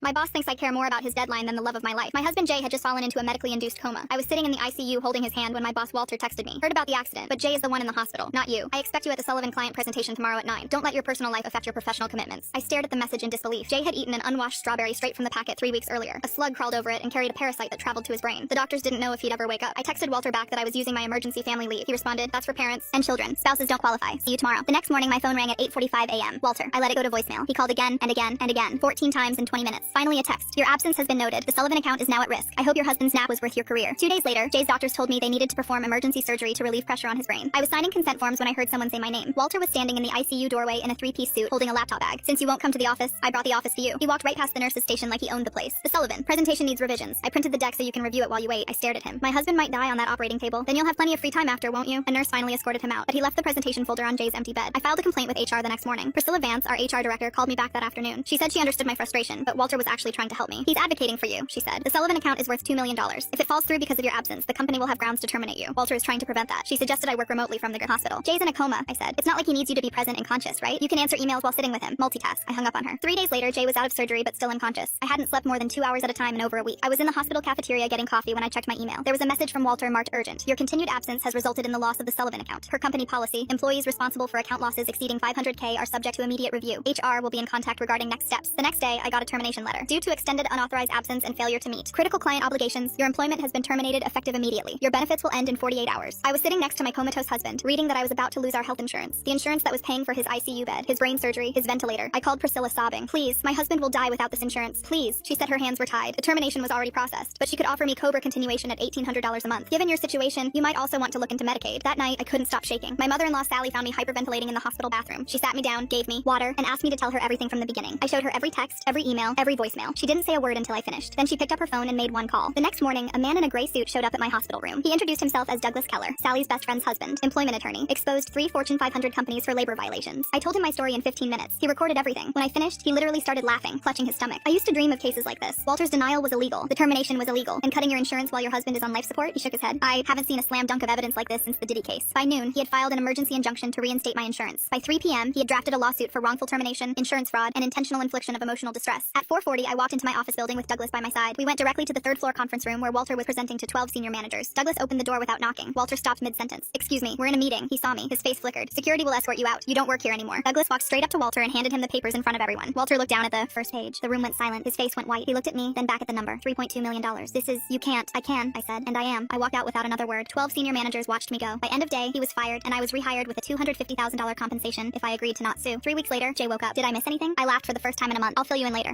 My boss thinks I care more about his deadline than the love of my life. My husband Jay had just fallen into a medically induced coma. I was sitting in the ICU holding his hand when my boss Walter texted me. Heard about the accident, but Jay is the one in the hospital, not you. I expect you at the Sullivan client presentation tomorrow at 9. Don't let your personal life affect your professional commitments. I stared at the message in disbelief. Jay had eaten an unwashed strawberry straight from the packet 3 weeks earlier. A slug crawled over it and carried a parasite that traveled to his brain. The doctors didn't know if he'd ever wake up. I texted Walter back that I was using my emergency family leave. He responded, "That's for parents and children. Spouses don't qualify. See you tomorrow." The next morning, my phone rang at 8:45 a.m. Walter. I let it go to voicemail. He called again and again and again, 14 times in 20 minutes. Finally, a text. "Your absence has been noted. The Sullivan account is now at risk. I hope your husband's nap was worth your career." 2 days later, Jay's doctors told me they needed to perform emergency surgery to relieve pressure on his brain. I was signing consent forms when I heard someone say my name. Walter was standing in the ICU doorway in a 3-piece suit, holding a laptop bag. "Since you won't come to the office, I brought the office to you." He walked right past the nurse's station like he owned the place. "The Sullivan. Presentation needs revisions. I printed the deck so you can review it while you wait." I stared at him. "My husband might die on that operating table. Then you'll have plenty of free time after, won't you?" A nurse finally escorted him out, but he left the presentation folder on Jay's empty bed. I filed a complaint with HR the next morning. Priscilla Vance, our HR director, called me back that afternoon. She said she understood my frustration, but Walter was actually trying to help me. "He's advocating for you," she said. "The Sullivan account is worth $2 million. If it falls through because of your absence, the company will have grounds to terminate you. Walter is trying to prevent that." She suggested I work remotely from the hospital. "Jay's in a coma," I said. "It's not like he needs you to be present and conscious, right? You can answer emails while sitting with him. Multitask." I hung up on her. 3 days later, Jay was out of surgery but still unconscious. I hadn't slept more than 2 hours at a time in over a week. I was in the hospital cafeteria getting coffee when I checked my email. There was a message from Walter marked urgent. "Your continued absence has resulted in the loss of the Sullivan account. Per company policy, employees responsible for account losses exceeding $500K are subject to immediate review. HR will be in contact regarding next steps." The next day, I got a termination letter. "Due to extended unauthorized absence and failure to meet critical client obligations, your employment has been terminated effective immediately. Your benefits will end in 48 hours." I was sitting next to my comatose husband, reading that I was about to lose our health insurance. The insurance that was paying for his ICU bed, his brain surgery, his ventilator. I called Priscilla sobbing. "Please, my husband will die without this insurance. Please." She said her hands were tied. The termination was already processed, but she could offer me COBRA continuation at $1,800 a month. "Given your situation, you might also want to look into Medicaid." That night, I couldn't stop shaking. My mother-in-law Sally found me hyperventilating in the hospital bathroom. She sat me down, gave me water, and asked me to tell her everything from the beginning. I showed her every text, every email, every voicemail. She didn't say a word until I finished. Then she picked up her phone and made one call. The next morning, a man in a gray suit showed up at my hospital room. He introduced himself as Douglas Keller, Sally's best friend's husband, employment attorney, exposed 3 Fortune 500 companies for labor violations. I told him my story in 15 minutes. He recorded everything. When I finished, he literally started laughing, clutching his stomach. I used to dream of cases like this. Walter's denial was illegal. The termination was illegal. And cutting your insurance while your husband is on life support? He shook his head. I haven't seen a slam dunk of evidence like this since the Diddy case. By noon, he had filed an emergency injunction to reinstate my insurance. By 3 p.m., he had drafted a lawsuit for wrongful termination, insurance fraud, and intentional infliction of emotional distress. At 4:40, I walked into my office building with Douglas by my side. We went directly to the 3rd floor conference room where Walter was presenting to 12 senior managers. Douglas opened the door without knocking. Walter stopped mid-sentence. "Excuse me, we're in a meeting." He saw me. His face flickered. "Security will escort you out. You don't work here anymore." Douglas walked straight up to Walter and handed him the papers in front of everyone. Walter looked down at the first page. The room went silent. His face went white. He looked at me, then back at the number. $3.2 million. "This is, you can't." "I can," I said, "and I am." I walked out without another word. 12 senior managers watched me go. By end of day, he was fired, and I was rehired with a $250,000 compensation if I agreed to not sue. 3 weeks later, Jay woke up. Did I miss anything? I laughed for the first time in a month. "I'll fill you in later."